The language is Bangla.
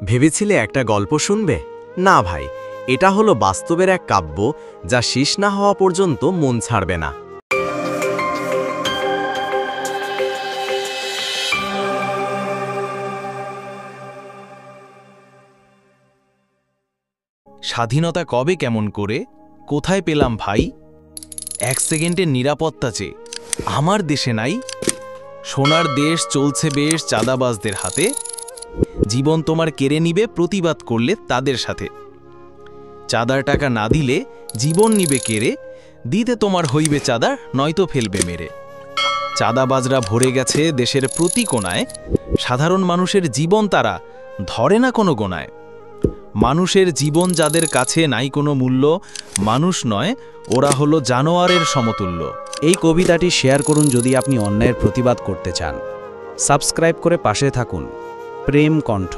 ভেবেছিলে একটা গল্প শুনবে? না ভাই, এটা হলো বাস্তবের এক কাব্য যা শেষ না হওয়া পর্যন্ত মন ছাড়বে না। স্বাধীনতা কবে কেমন করে কোথায় পেলাম ভাই? 1 সেকেন্ডের নিরাপত্তা চেয়ে আমার দেশে নাই? সোনার দেশ চলছে বেশ চাঁদাবাজদের হাতে, জীবন তোমার কেড়ে নিবে প্রতিবাদ করলে তাদের সাথে। চাঁদার টাকা না দিলে জীবন নিবে কেড়ে, দিতে তোমার হইবে চাঁদা নয়তো ফেলবে মেরে। চাঁদাবাজরা ভরে গেছে দেশের প্রতি কোণায়, সাধারণ মানুষের জীবন তারা ধরে না কোনো গোনায়। মানুষের জীবন যাদের কাছে নাই কোনো মূল্য, মানুষ নয় ওরা হলো জানোয়ারের সমতুল্য। এই কবিতাটি শেয়ার করুন যদি আপনি অন্যায়ের প্রতিবাদ করতে চান। সাবস্ক্রাইব করে পাশে থাকুন। প্রেম কণ্ঠ।